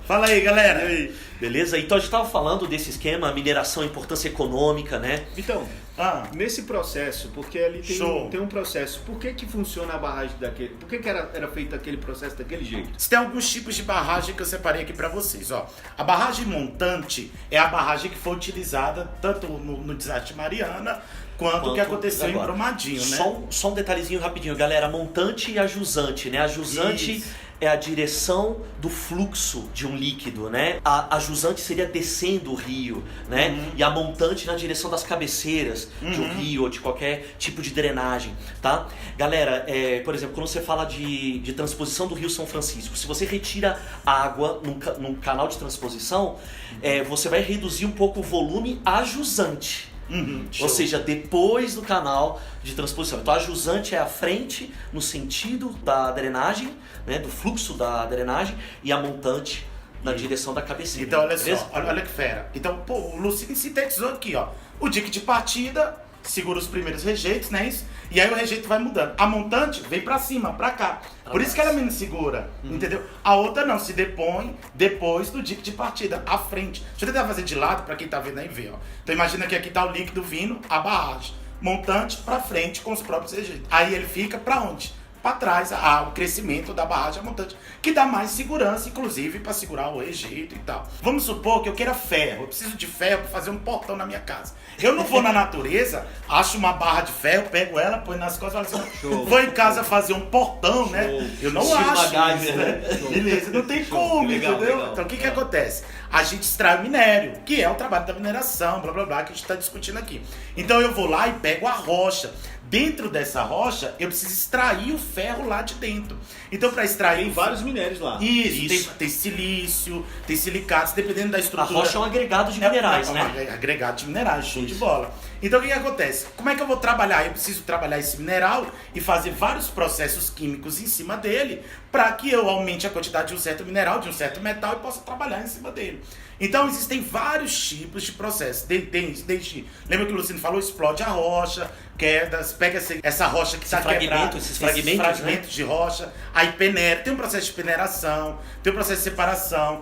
Fala aí, galera. E aí? Beleza? Então a gente estava falando desse esquema, mineração, importância econômica, né? Então, nesse processo, porque ali tem um processo, por que funciona a barragem daquele? Por que era feito aquele processo daquele jeito? Tem alguns tipos de barragem que eu separei aqui para vocês. Ó. A barragem montante é a barragem que foi utilizada tanto no desastre de Mariana quanto o que aconteceu agora em Brumadinho, né? Só um detalhezinho rapidinho, galera. Montante e a jusante, né? A jusante é a direção do fluxo de um líquido, né? A jusante seria descendo o rio, né? E a montante na direção das cabeceiras de um rio ou de qualquer tipo de drenagem, tá? Galera, por exemplo, quando você fala de transposição do Rio São Francisco, se você retira água num canal de transposição, você vai reduzir um pouco o volume a jusante. Ou seja, depois do canal de transposição. Então a jusante é a frente no sentido da drenagem, né, do fluxo da drenagem, e a montante na direção da cabeceira. Então olha só, olha que fera. Então, o Lucine sintetizou aqui, ó. O dique de partida segura os primeiros rejeitos, né? Isso? E aí o rejeito vai mudando. A montante vem pra cima, pra cá. Por isso que ela é menos segura, entendeu? A outra não, se depõe depois do dique de partida, à frente. Deixa eu tentar fazer de lado pra quem tá vendo aí ver, ó. Então imagina que aqui tá o líquido vindo, a barragem. Montante pra frente com os próprios rejeitos. Aí ele fica pra onde? Para trás, o crescimento da barragem a montante, que dá mais segurança, inclusive, para segurar o rejeito e tal. Vamos supor que eu queira ferro, eu preciso de ferro para fazer um portão na minha casa. Eu não vou na natureza, acho uma barra de ferro, pego ela, põe nas costas e falo assim, vou em casa fazer um portão, né? Eu não acho isso, né? Beleza, não tem como, entendeu? Legal. Então o que acontece? A gente extrai o minério, que é o trabalho da mineração, blá blá blá, que a gente está discutindo aqui. Então eu vou lá e pego a rocha. Dentro dessa rocha, eu preciso extrair o ferro lá de dentro. Então, para extrair... Tem vários minérios lá. Isso. Tem silício, tem silicatos, dependendo da estrutura. A rocha é um agregado de minerais, né? Agregado de minerais, show de bola. Então, o que acontece? Como é que eu vou trabalhar? Eu preciso trabalhar esse mineral e fazer vários processos químicos em cima dele para que eu aumente a quantidade de um certo mineral, de um certo metal e possa trabalhar em cima dele. Então, existem vários tipos de processos. Lembra que o Luciano falou? Explode a rocha, quedas, pega essa rocha que está quebrada, esses fragmentos, né? De rocha, aí peneira. Tem um processo de peneiração, tem um processo de separação.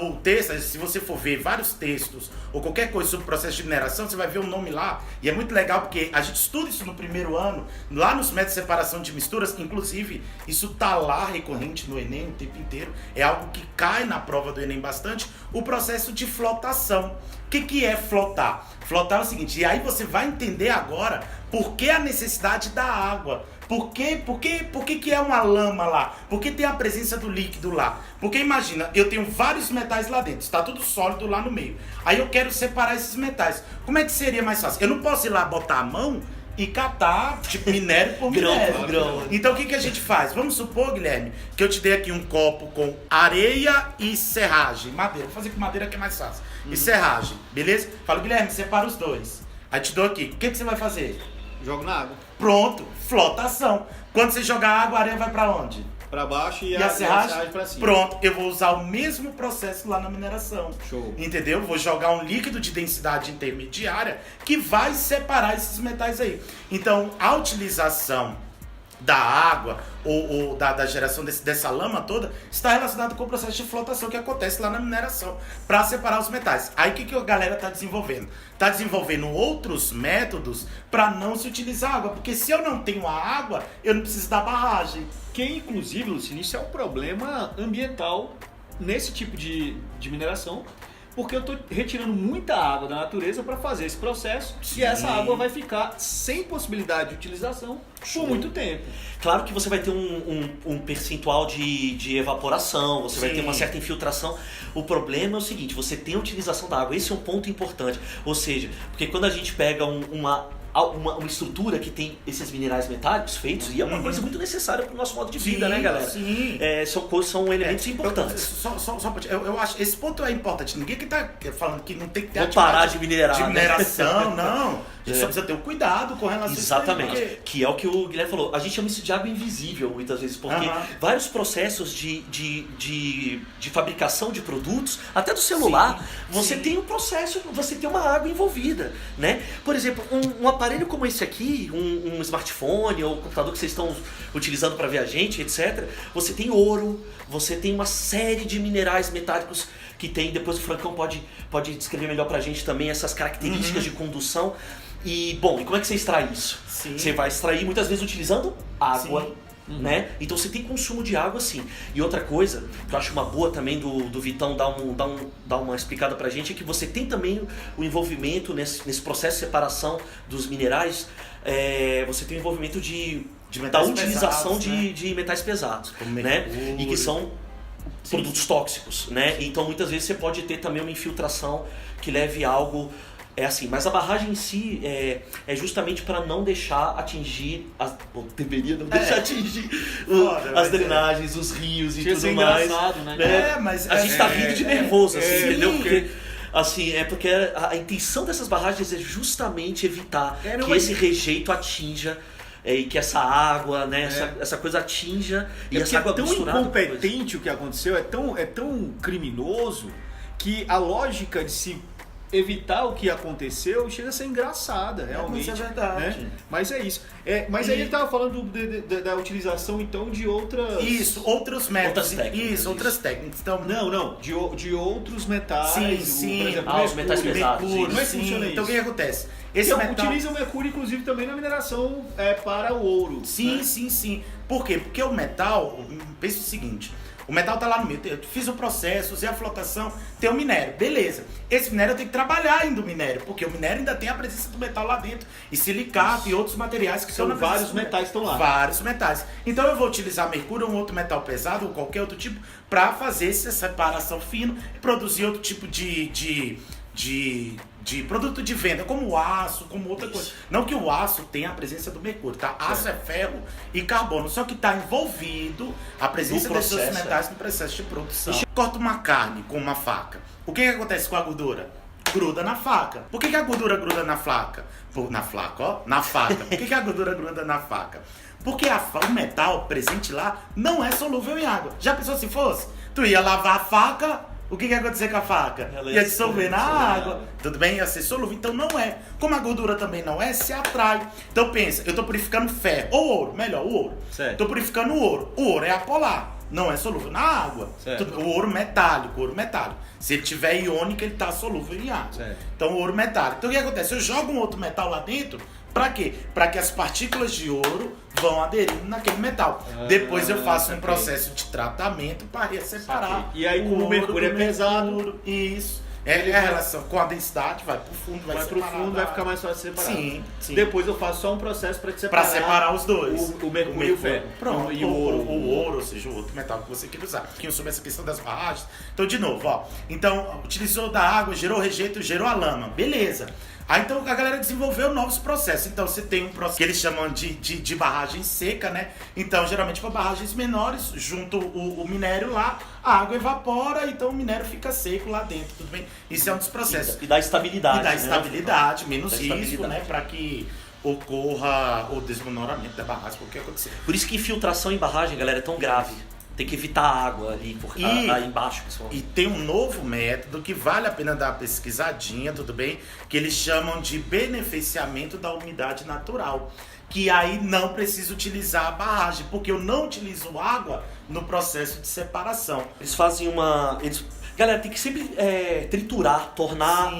O texto, se você for ver vários textos ou qualquer coisa sobre o processo de mineração, você vai ver o nome lá. E é muito legal porque a gente estuda isso no primeiro ano, lá nos métodos de separação de misturas. Inclusive, isso tá lá recorrente no Enem o tempo inteiro. É algo que cai na prova do Enem bastante. O processo de flotação. O que é flotar? Flotar é o seguinte, e aí você vai entender agora por que a necessidade da água. Por que é uma lama lá? Por que tem a presença do líquido lá? Porque imagina, eu tenho vários metais lá dentro, está tudo sólido lá no meio. Aí eu quero separar esses metais. Como é que seria mais fácil? Eu não posso ir lá botar a mão e catar, tipo, minério por minério. Grão. Então o que a gente faz? Vamos supor, Guilherme, que eu te dei aqui um copo com areia e serragem. Madeira, vou fazer com madeira que é mais fácil. E serragem, beleza? Falo, Guilherme, separa os dois. Aí te dou aqui. O que você vai fazer? Jogo na água. Pronto, flotação. Quando você jogar água, a areia vai pra onde? Pra baixo e a serragem pra cima. Pronto, eu vou usar o mesmo processo lá na mineração. Show. Entendeu? Vou jogar um líquido de densidade intermediária que vai separar esses metais aí. Então, a utilização da água ou da geração dessa lama toda está relacionado com o processo de flotação que acontece lá na mineração para separar os metais. Aí o que a galera está desenvolvendo? Está desenvolvendo outros métodos para não se utilizar água, porque se eu não tenho a água, eu não preciso da barragem. Que inclusive, Lucine, isso é um problema ambiental nesse tipo de mineração, porque eu estou retirando muita água da natureza para fazer esse processo. Sim. E essa água vai ficar sem possibilidade de utilização por muito tempo. Claro que você vai ter um percentual de evaporação, você vai ter uma certa infiltração. O problema é o seguinte, você tem a utilização da água, esse é um ponto importante. Ou seja, porque quando a gente pega uma estrutura que tem esses minerais metálicos feitos, e é uma coisa muito necessária para o nosso modo de vida, né, galera? Sim. São elementos importantes. Só eu acho esse ponto é importante. Ninguém que tá falando que não tem que ter Vou parar de minerar. De mineração, não. A gente só precisa ter um cuidado com relação Exatamente, a isso. Porque... que é o que o Guilherme falou. A gente chama isso de água invisível muitas vezes, porque vários processos de fabricação de produtos, até do celular, você tem um processo, você tem uma água envolvida, né? Por exemplo, um aparelho como esse aqui, um smartphone ou computador que vocês estão utilizando para ver a gente, etc. Você tem ouro, você tem uma série de minerais metálicos que tem, depois o Francão pode descrever melhor pra gente também essas características de condução. E, bom, e como é que você extrai isso? Sim. Você vai extrair muitas vezes utilizando água, né? Então você tem consumo de água, sim. E outra coisa, que eu acho uma boa também do Vitão dar uma explicada pra gente, é que você tem também o envolvimento nesse processo de separação dos minerais, você tem o envolvimento da utilização pesados, né? de metais pesados, Como né? mercúrio. E que são produtos tóxicos, né? Então muitas vezes você pode ter também uma infiltração que leve algo mas a barragem em si é justamente para não deixar atingir deveria não deixar atingir as drenagens, os rios e tudo mais. Engraçado, né? Mas a gente tá rindo de nervoso, assim, entendeu? Porque... Porque a intenção dessas barragens é justamente evitar que esse rejeito atinja e que essa água, né, essa coisa atinja e essa água é tão misturada. incompetente o que aconteceu, é tão criminoso que a lógica de se evitar o que aconteceu chega a ser engraçada, realmente. Mas é verdade. Né? Mas é isso. Mas aí ele estava falando da utilização, então, de outras... Isso, outros métodos. Outras técnicas. Isso, outras técnicas. Então, Não. De outros metais. Sim. Por exemplo, os metais pesados. mercúrio, Como é que funciona isso? Então o que acontece? Esse Então, metal... utiliza o mercúrio, inclusive, também na mineração para o ouro. Sim, né? sim. Por quê? Porque o metal, pensa o seguinte, o metal tá lá no meio, eu fiz o processo, usei a flotação, tem o minério, beleza. Esse minério eu tenho que trabalhar ainda o minério, porque o minério ainda tem a presença do metal lá dentro, e silicato e outros materiais que São estão na presença vários do metais que estão lá. Vários metais. Então eu vou utilizar mercúrio ou um outro metal pesado, ou qualquer outro tipo, para fazer essa separação fina e produzir outro tipo de produto de venda, como o aço, como outra coisa. Não que o aço tenha a presença do mercúrio, tá? Aço é ferro e carbono, só que está envolvido a presença desses outros metais no processo de produção. Corta uma carne com uma faca. O que acontece com a gordura? Gruda na faca. Por que a gordura gruda na faca? Na faca. Por que a gordura gruda na faca? Porque o metal presente lá não é solúvel em água. Já pensou se fosse? Tu ia lavar a faca... O que ia acontecer com a faca? Ia dissolver na água. Tudo bem? Ia ser solúvel. Então não é. Como a gordura também não é, se atrai. Então pensa, eu estou purificando ferro. Ou ouro, melhor, o ouro. Estou purificando o ouro. O ouro é apolar. Não é solúvel na água. O ouro metálico, Se ele tiver iônico, ele está solúvel em água. Então o ouro metálico. Então o que acontece? Eu jogo um outro metal lá dentro. Pra quê? Pra que as partículas de ouro vão aderindo naquele metal. Depois eu faço um processo de tratamento para separar. E aí, como o mercúrio é pesado, isso. É a relação com a densidade, vai pro fundo, vai ficar mais fácil de separar. Sim. Depois eu faço só um processo para separar. Para separar os dois. O mercúrio e o ferro. Pronto. E o ouro. O ouro, ou seja, o outro metal que você quer usar. Um pouquinho sobre essa questão das barragens. Então, de novo, Então, utilizou da água, gerou rejeito, gerou a lama. Beleza. Aí então a galera desenvolveu novos processos. Então você tem um processo que eles chamam de barragem seca, né? Então geralmente para barragens menores, junto o minério lá, a água evapora, então o minério fica seco lá dentro, tudo bem? Isso é um dos processos. E dá estabilidade. Menos risco, né? Para que ocorra o desmoronamento da barragem, qualquer acontecer. Por isso que infiltração em barragem, galera, é tão grave. Tem que evitar a água ali embaixo, pessoal. E tem um novo método que vale a pena dar uma pesquisadinha, tudo bem? Que eles chamam de beneficiamento da umidade natural. Que aí não precisa utilizar a barragem, porque eu não utilizo água no processo de separação. Eles fazem Galera, tem que sempre triturar, tornar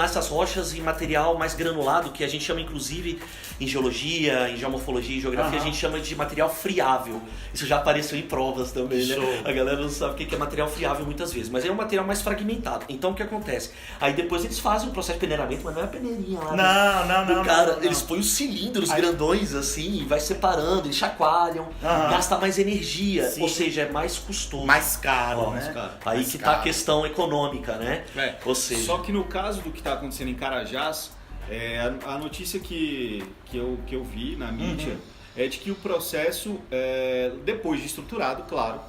essas rochas em material mais granulado, que a gente chama, inclusive, em geologia, em geomorfologia e geografia, a gente chama de material friável. Isso já apareceu em provas também, né? A galera não sabe o que é material friável muitas vezes, mas é um material mais fragmentado. Então, o que acontece? Aí depois eles fazem um processo de peneiramento, mas não é a peneirinha lá. Não. Eles põem os cilindros grandões, assim, e vai separando, eles chacoalham, gasta mais energia, ou seja, é mais custoso. Mais caro, né? Aí mais que tá a questão econômica, né? Ou seja... Só que no caso do que está acontecendo em Carajás, a notícia que eu vi na mídia é de que o processo, depois de estruturado, claro,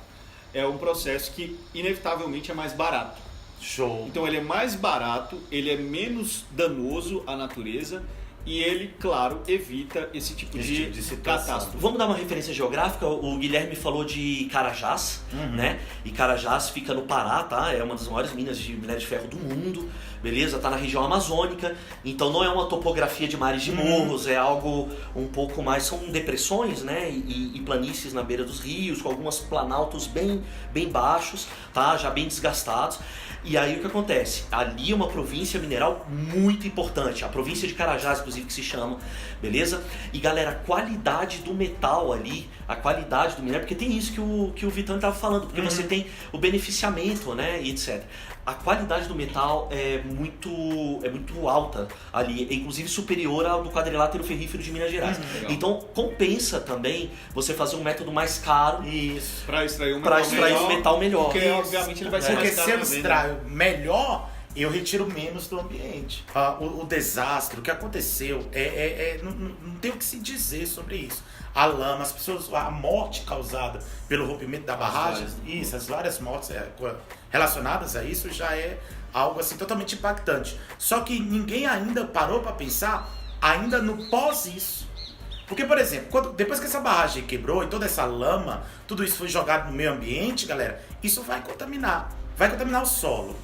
é um processo que inevitavelmente é mais barato. Show. Então ele é mais barato, ele é menos danoso à natureza e ele, claro, evita esse tipo de situação. catástrofe. Vamos dar uma referência geográfica. O Guilherme falou de Carajás, né? E Carajás fica no Pará, tá? É uma das maiores minas de minério de ferro do mundo, beleza? Tá na região amazônica, então não é uma topografia de mares de morros, é algo um pouco mais, são depressões, né? E planícies na beira dos rios, com alguns planaltos bem baixos, tá? Já bem desgastados. E aí o que acontece? Ali é uma província mineral muito importante, a província de Carajás, inclusive, que se chama, beleza? E galera, a qualidade do metal ali, a qualidade do minério, porque tem isso que o Vitão estava falando, porque você tem o beneficiamento, né, e etc. A qualidade do metal é muito alta ali, é inclusive superior ao do quadrilátero ferrífero de Minas Gerais. Então compensa também você fazer um método mais caro para extrair um metal melhor. Porque obviamente ele vai ser mais caro. Porque se eu extraio melhor, eu retiro menos do ambiente. O desastre, o que aconteceu, não tem o que se dizer sobre isso. A lama, as pessoas, a morte causada pelo rompimento da barragem, as várias mortes relacionadas a isso já é algo assim totalmente impactante. Só que ninguém ainda parou para pensar ainda no pós isso. Porque, por exemplo, depois que essa barragem quebrou e toda essa lama, tudo isso foi jogado no meio ambiente, galera, isso vai contaminar o solo.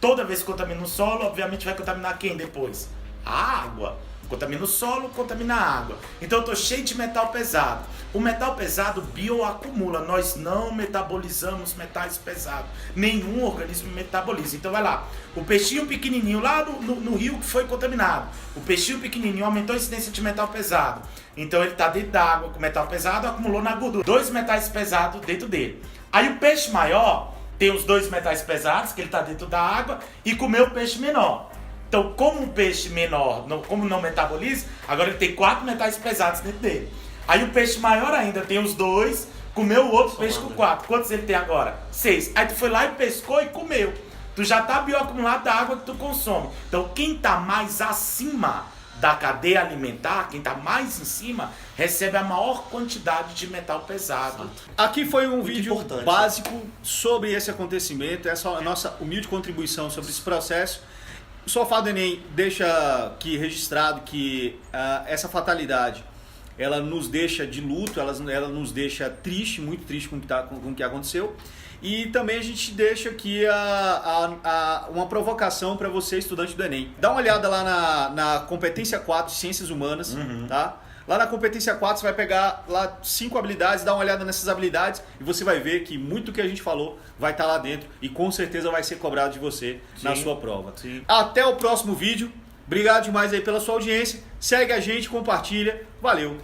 Toda vez que contamina o solo, obviamente vai contaminar quem depois? A água. Contamina o solo, contamina a água. Então eu tô cheio de metal pesado. O metal pesado bioacumula. Nós não metabolizamos metais pesados. Nenhum organismo metaboliza. Então vai lá. O peixinho pequenininho lá no rio que foi contaminado. O peixinho pequenininho aumentou a incidência de metal pesado. Então ele tá dentro da água com metal pesado, acumulou na gordura 2 metais pesados dentro dele. Aí o peixe maior tem os 2 metais pesados, que ele tá dentro da água, e comeu o peixe menor. Então, como um peixe menor, como não metaboliza, agora ele tem 4 metais pesados dentro dele. Aí o peixe maior ainda tem os 2, comeu o outro peixe com 4. Quantos ele tem agora? 6. Aí tu foi lá e pescou e comeu. Tu já tá bioacumulado da água que tu consome. Então, quem tá mais acima da cadeia alimentar, quem tá mais em cima, recebe a maior quantidade de metal pesado. Aqui foi um vídeo importante, básico sobre esse acontecimento, essa é a nossa humilde contribuição sobre esse processo. O Sofá do Enem deixa aqui registrado que essa fatalidade, ela nos deixa de luto, ela nos deixa triste, muito triste com o que aconteceu. E também a gente deixa aqui uma provocação para você, estudante do Enem. Dá uma olhada lá na competência 4 de Ciências Humanas, tá? Lá na competência 4 você vai pegar lá 5 habilidades, dá uma olhada nessas habilidades e você vai ver que muito do que a gente falou vai estar lá dentro e com certeza vai ser cobrado de você na sua prova. Até o próximo vídeo. Obrigado demais aí pela sua audiência. Segue a gente, compartilha. Valeu!